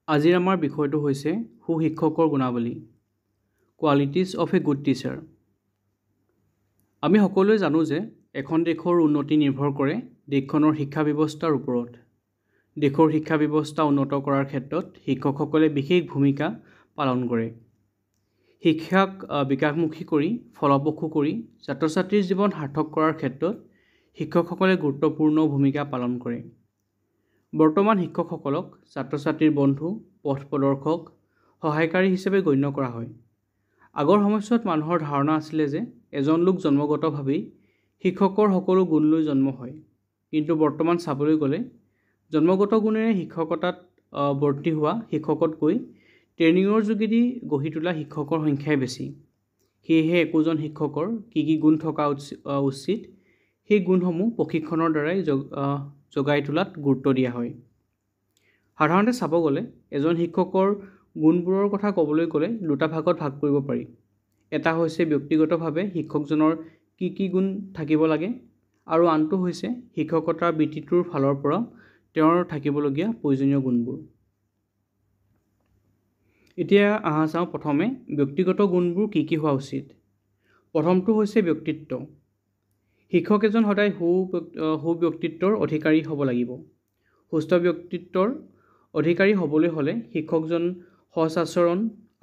আজিৰ আমাৰ বিষয়টো হৈছে সুশিক্ষকৰ গুণাৱলী qualities of a good teacher. আমি সকলোৱে জানো যে এখন দেশৰ উন্নতি নিৰ্ভৰ কৰে দেশখনৰ শিক্ষা ব্যৱস্থাৰ ওপৰত। দেশৰ শিক্ষা ব্যৱস্থা উন্নত কৰাৰ ক্ষেত্ৰত শিক্ষকসকলে বিশেষ ভূমিকা পালন কৰে। শিক্ষাক বিকাশমুখী কৰি ফলপ্ৰসূ কৰি ছাত্ৰ ছাত্ৰীৰ জীৱন সাৰ্থক কৰাৰ ক্ষেত্ৰত শিক্ষকসকলে গুৰুত্বপূৰ্ণ ভূমিকা পালন কৰে। বৰ্তমান শিক্ষকসকলক ছাত্ৰ ছাত্ৰীৰ বন্ধু, পথ প্ৰদৰ্শক, সহায়কাৰী হিচাপে গণ্য কৰা হয়। আগৰ সময়ছোৱাত মানুহৰ ধাৰণা আছিলে যে এজন লোক জন্মগতভাৱেই শিক্ষকৰ সকলো গুণ লৈ জন্ম হয়। কিন্তু বৰ্তমান চাবলৈ গ'লে জন্মগত গুণেৰে শিক্ষকতাত ভৰ্তি হোৱা শিক্ষকতকৈ ট্ৰেইনিঙৰ যোগেদি গঢ়ি তোলা শিক্ষকৰ সংখ্যাই বেছি। সেয়েহে একোজন শিক্ষকৰ কি গুণ থকা উচিত সেই গুণসমূহ প্ৰশিক্ষণৰ দ্বাৰাই জগাই তোলাত গুৰুত্ব দিয়া হয়। সাধাৰণতে চাব গ'লে এজন শিক্ষকৰ গুণবোৰৰ কথা ক'বলৈ গ'লে দুটা ভাগত ভাগ কৰিব পাৰি। এটা হৈছে ব্যক্তিগতভাৱে শিক্ষকজনৰ কি গুণ থাকিব লাগে আৰু আনটো হৈছে শিক্ষকতাৰ বৃত্তিটোৰ ফালৰ পৰা তেওঁৰ থাকিবলগীয়া প্ৰয়োজনীয় গুণবোৰ। এতিয়া চাওঁ প্ৰথমে ব্যক্তিগত গুণবোৰ কি হোৱা উচিত। প্ৰথমটো হৈছে ব্যক্তিত্ব। শিক্ষক এজন সদায় সুব্যক্তিত্বৰ অধিকাৰী হ'ব লাগিব। সুস্থ ব্যক্তিত্বৰ অধিকাৰী হ'বলৈ হ'লে শিক্ষকজন সৎ আচৰণ,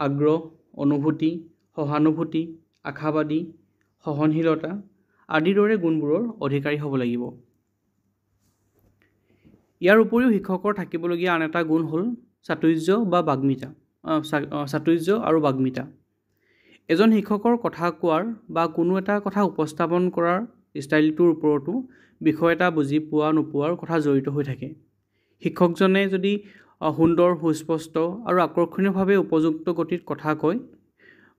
আগ্ৰহ, অনুভূতি, সহানুভূতি, আশাবাদী, সহনশীলতা আদিৰ দৰে গুণবোৰৰ অধিকাৰী হ'ব লাগিব। ইয়াৰ উপৰিও শিক্ষকৰ থাকিবলগীয়া আন এটা গুণ হ'ল চাতুৰ্য আৰু বাগ্মিতা। এজন শিক্ষকৰ কথা কোৱাৰ বা কোনো এটা কথা উপস্থাপন কৰাৰ ষ্টাইলটোৰ ওপৰতো বিষয় এটা বুজি পোৱা নোপোৱাৰ কথা জড়িত হৈ থাকে। শিক্ষকজনে যদি সুন্দৰ, সুস্পষ্ট আৰু আকৰ্ষণীয়ভাৱে উপযুক্ত গতিত কথা কয়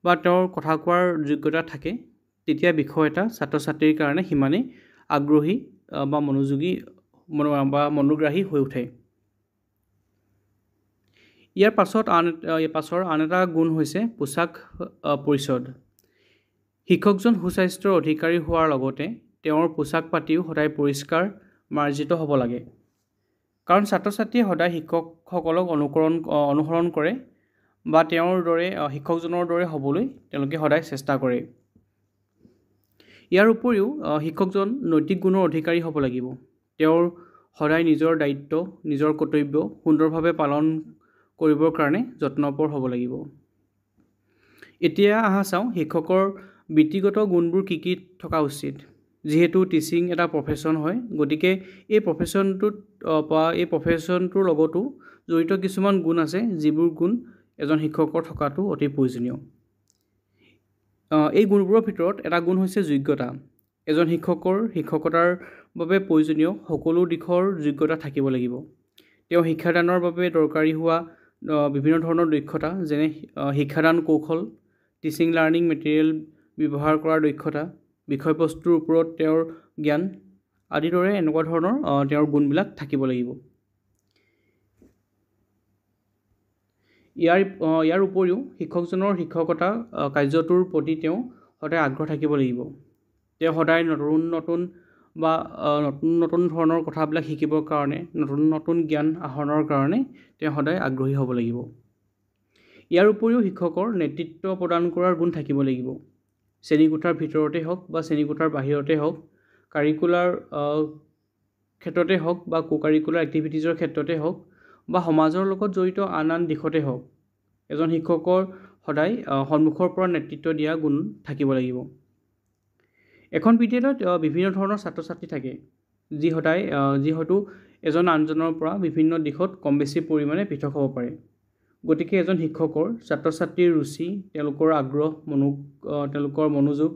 বা তেওঁৰ কথা কোৱাৰ যোগ্যতা থাকে, তেতিয়া বিষয় এটা ছাত্ৰ ছাত্ৰীৰ কাৰণে সিমানেই আগ্ৰহী বা মনোগ্ৰাহী হৈ উঠে। ইয়াৰ পাছৰ আন এটা গুণ হৈছে পোচাক পৰিচ্ছদ। শিক্ষকজন সুস্বাস্থ্যৰ অধিকাৰী হোৱাৰ লগতে তেওঁৰ পোচাক পাতিও সদায় পৰিষ্কাৰ মাৰ্জিত হ'ব লাগে। কাৰণ ছাত্ৰ ছাত্ৰীয়ে সদায় শিক্ষকসকলক অনুসৰণ কৰে বা তেওঁৰ দৰে শিক্ষকজনৰ দৰে হ'বলৈ তেওঁলোকে সদায় চেষ্টা কৰে। ইয়াৰ উপৰিও শিক্ষকজন নৈতিক গুণৰ অধিকাৰী হ'ব লাগিব। তেওঁৰ সদায় নিজৰ দায়িত্ব, নিজৰ কৰ্তব্য সুন্দৰভাৱে পালন কৰিবৰ কাৰণে যত্নপৰ হ'ব লাগিব। এতিয়া চাওঁ শিক্ষকৰ বৃত্তিগত গুণবোৰ কি থকা উচিত। যিহেতু টিচিং এটা প্ৰফেশ্যন হয়, গতিকে এই প্ৰফেশ্যনটোৰ লগতো জড়িত কিছুমান গুণ আছে, যিবোৰ গুণ এজন শিক্ষকৰ থকাটো অতি প্ৰয়োজনীয়। এই গুণবোৰৰ ভিতৰত এটা গুণ হৈছে যোগ্যতা। এজন শিক্ষকৰ শিক্ষকতাৰ বাবে প্ৰয়োজনীয় সকলো দিশৰ যোগ্যতা থাকিব লাগিব। তেওঁ শিক্ষাদানৰ বাবে দৰকাৰী হোৱা বিভিন্ন ধৰণৰ দক্ষতা, যেনে শিক্ষাদান কৌশল, টিচিং লাৰ্ণিং মেটেৰিয়েল ব্যৱহাৰ কৰাৰ দক্ষতা, বিষয়বস্তুৰ ওপৰত তেওঁৰ জ্ঞান আদিৰ দৰে এনেকুৱা ধৰণৰ তেওঁৰ গুণবিলাক থাকিব লাগিব। ইয়াৰ উপৰিও শিক্ষকজনৰ শিক্ষকতা কাৰ্যটোৰ প্ৰতি তেওঁ সদায় আগ্ৰহ থাকিব লাগিব। তেওঁ সদায় নতুন ধৰণৰ কথাবিলাক শিকিবৰ কাৰণে, নতুন জ্ঞান আহৰণৰ কাৰণে তেওঁ সদায় আগ্ৰহী হ'ব লাগিব। ইয়াৰ উপৰিও শিক্ষকৰ নেতৃত্ব প্ৰদান কৰাৰ গুণ থাকিব লাগিব। শ্ৰেণীকোঠাৰ ভিতৰতে হওক বা শ্ৰেণীকোঠাৰ বাহিৰতে হওক, কাৰিকুলাৰ ক্ষেত্ৰতে হওক বা কো-কাৰিকুলাৰ এক্টিভিটিজৰ ক্ষেত্ৰতে হওক বা সমাজৰ লগত জড়িত আন দিশতে হওক, এজন শিক্ষকৰ সদায় সন্মুখৰ পৰা নেতৃত্ব দিয়া গুণ থাকিব লাগিব। এখন বিদ্যালয়ত বিভিন্ন ধৰণৰ ছাত্ৰ ছাত্ৰী থাকে, যি হয়তো এজন আনজনৰ পৰা বিভিন্ন দিশত কম বেছি পৰিমাণে পৃথক হ'ব পাৰে। গতিকে এজন শিক্ষকৰ ছাত্ৰ ছাত্ৰীৰ ৰুচি, তেওঁলোকৰ আগ্ৰহ, তেওঁলোকৰ মনোযোগ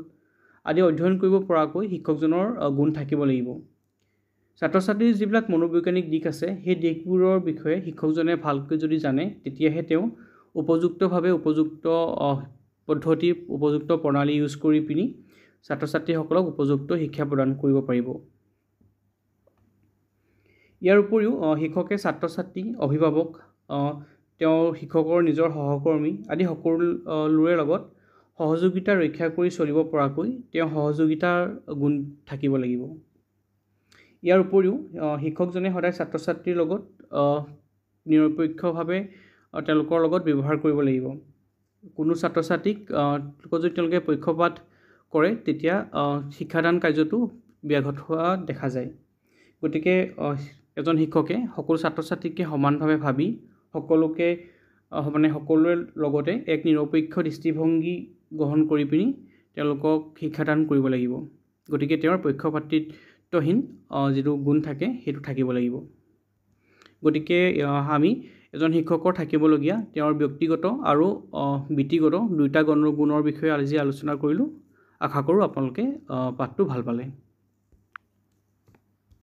আদি অধ্যয়ন কৰিব পৰাকৈ শিক্ষকজনৰ গুণ থাকিব লাগিব। ছাত্ৰ ছাত্ৰীৰ যিবিলাক মনোবৈজ্ঞানিক দিশ আছে, সেই দিশবোৰৰ বিষয়ে শিক্ষকজনে ভালকৈ যদি জানে, তেতিয়াহে তেওঁ উপযুক্তভাৱে উপযুক্ত পদ্ধতি, উপযুক্ত প্ৰণালী ইউজ কৰি পিনি ছাত্ৰ ছাত্ৰীসকলক উপযুক্ত শিক্ষা প্ৰদান কৰিব পাৰিব। ইয়াৰ উপৰিও শিক্ষকে ছাত্ৰ ছাত্ৰী, অভিভাৱক, তেওঁ শিক্ষকৰ নিজৰ সহকৰ্মী আদি সকলোৰে লগত সহযোগিতা ৰক্ষা কৰি চলিব পৰাকৈ তেওঁ সহযোগিতাৰ গুণ থাকিব লাগিব। ইয়াৰ উপৰিও শিক্ষকজনে সদায় ছাত্ৰ ছাত্ৰীৰ লগত নিৰপেক্ষভাৱে তেওঁলোকৰ লগত ব্যৱহাৰ কৰিব লাগিব। কোনো ছাত্ৰ ছাত্ৰীক যদি তেওঁলোকে পক্ষপাত কৰে তেতিয়া শিক্ষাদান কাৰ্যটো ব্যাঘাত হোৱা দেখা যায়। গতিকে এজন শিক্ষকে সকলো ছাত্ৰ ছাত্ৰীকে সমানভাৱে ভাবি সকলোৰে লগতে এক নিৰপেক্ষ দৃষ্টিভংগী গ্ৰহণ কৰি পিনি তেওঁলোকক শিক্ষাদান কৰিব লাগিব। গতিকে তেওঁৰ পক্ষপাতিত্বহীন যিটো গুণ থাকে সেইটো থাকিব লাগিব। গতিকে আমি এজন শিক্ষকৰ থাকিবলগীয়া তেওঁৰ ব্যক্তিগত আৰু বৃত্তিগত দুয়োটা গুণৰ বিষয়ে আজি আলোচনা কৰিলোঁ। আশা কৰোঁ আপোনালোকে পাঠটো ভাল পালে।